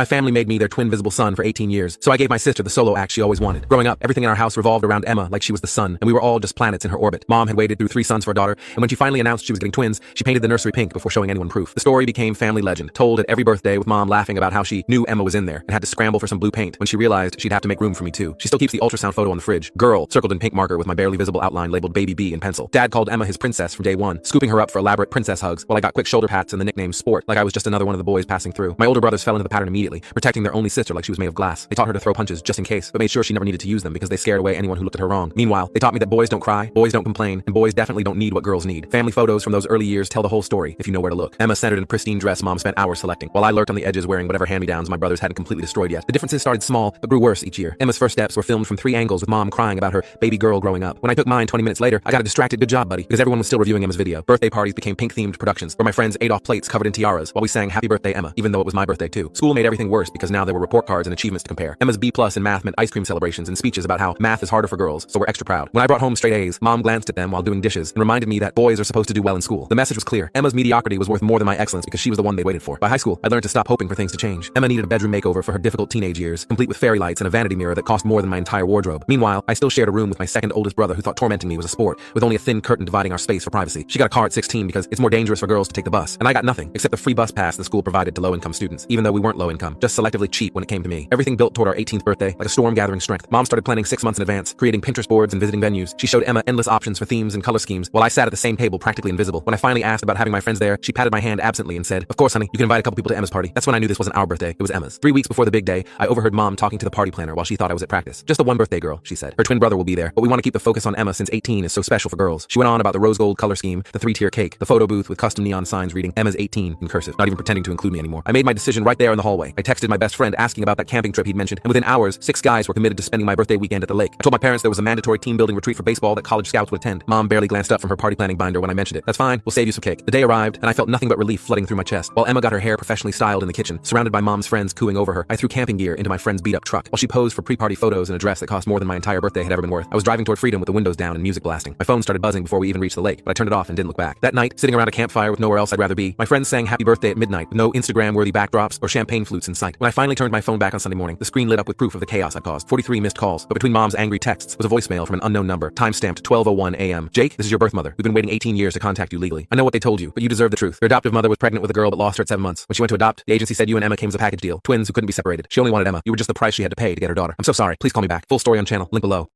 My family made me their twin visible son for 18 years, so I gave my sister the solo act she always wanted. Growing up, everything in our house revolved around Emma like she was the sun, and we were all just planets in her orbit. Mom had waited through 3 sons for a daughter, and when she finally announced she was getting twins, she painted the nursery pink before showing anyone proof. The story became family legend, told at every birthday with Mom laughing about how she knew Emma was in there and had to scramble for some blue paint when she realized she'd have to make room for me too. She still keeps the ultrasound photo on the fridge. Girl, circled in pink marker with my barely visible outline labeled Baby B in pencil. Dad called Emma his princess from day one, scooping her up for elaborate princess hugs, while I got quick shoulder pats and the nickname Sport, like I was just another one of the boys passing through. My older brothers fell into the pattern immediately, protecting their only sister like she was made of glass. They taught her to throw punches just in case, but made sure she never needed to use them because they scared away anyone who looked at her wrong. Meanwhile, they taught me that boys don't cry, boys don't complain, and boys definitely don't need what girls need. Family photos from those early years tell the whole story if you know where to look. Emma centered in a pristine dress Mom spent hours selecting, while I lurked on the edges wearing whatever hand-me-downs my brothers hadn't completely destroyed yet. The differences started small, but grew worse each year. Emma's first steps were filmed from 3 angles with Mom crying about her baby girl growing up. When I took mine 20 minutes later, I got a distracted good job, buddy, because everyone was still reviewing Emma's video. Birthday parties became pink-themed productions, where my friends ate off plates covered in tiaras while we sang Happy Birthday Emma, even though it was my birthday too. School made everything worse because now there were report cards and achievements to compare. Emma's B+ in math meant ice cream celebrations and speeches about how math is harder for girls, so we're extra proud. When I brought home straight A's, Mom glanced at them while doing dishes and reminded me that boys are supposed to do well in school. The message was clear. Emma's mediocrity was worth more than my excellence because she was the one they waited for. By high school, I learned to stop hoping for things to change. Emma needed a bedroom makeover for her difficult teenage years, complete with fairy lights and a vanity mirror that cost more than my entire wardrobe. Meanwhile, I still shared a room with my second oldest brother who thought tormenting me was a sport, with only a thin curtain dividing our space for privacy. She got a car at 16 because it's more dangerous for girls to take the bus, and I got nothing except the free bus pass the school provided to low-income students, even though we weren't low-income, just selectively cheap when it came to me. Everything built toward our 18th birthday, like a storm gathering strength. Mom started planning 6 months in advance, creating Pinterest boards and visiting venues. She showed Emma endless options for themes and color schemes, while I sat at the same table practically invisible. When I finally asked about having my friends there, she patted my hand absently and said, "Of course, honey, you can invite a couple people to Emma's party." That's when I knew this wasn't our birthday, it was Emma's. 3 weeks before the big day, I overheard Mom talking to the party planner while she thought I was at practice. "Just the one birthday girl," she said. "Her twin brother will be there, but we want to keep the focus on Emma since 18 is so special for girls." She went on about the rose gold color scheme, the 3-tier cake, the photo booth with custom neon signs reading Emma's 18 in cursive, not even pretending to include me anymore. I made my decision right there in the hallway. I texted my best friend asking about that camping trip he'd mentioned, and within hours, 6 guys were committed to spending my birthday weekend at the lake. I told my parents there was a mandatory team building retreat for baseball that college scouts would attend. Mom barely glanced up from her party planning binder when I mentioned it. "That's fine, we'll save you some cake." The day arrived, and I felt nothing but relief flooding through my chest. While Emma got her hair professionally styled in the kitchen, surrounded by Mom's friends cooing over her, I threw camping gear into my friend's beat-up truck, while she posed for pre-party photos in a dress that cost more than my entire birthday had ever been worth. I was driving toward freedom with the windows down and music blasting. My phone started buzzing before we even reached the lake, but I turned it off and didn't look back. That night, sitting around a campfire with nowhere else I'd rather be, my friends sang Happy Birthday at midnight with no Instagram-worthy backdrops or champagne flutes in sight. When I finally turned my phone back on Sunday morning, the screen lit up with proof of the chaos I caused. 43 missed calls, but between Mom's angry texts was a voicemail from an unknown number, time-stamped 12:01 a.m. "Jake, this is your birth mother. We've been waiting 18 years to contact you legally. I know what they told you, but you deserve the truth. Your adoptive mother was pregnant with a girl but lost her at 7 months. When she went to adopt, the agency said you and Emma came as a package deal. Twins who couldn't be separated. She only wanted Emma. You were just the price she had to pay to get her daughter. I'm so sorry. Please call me back." Full story on channel. Link below.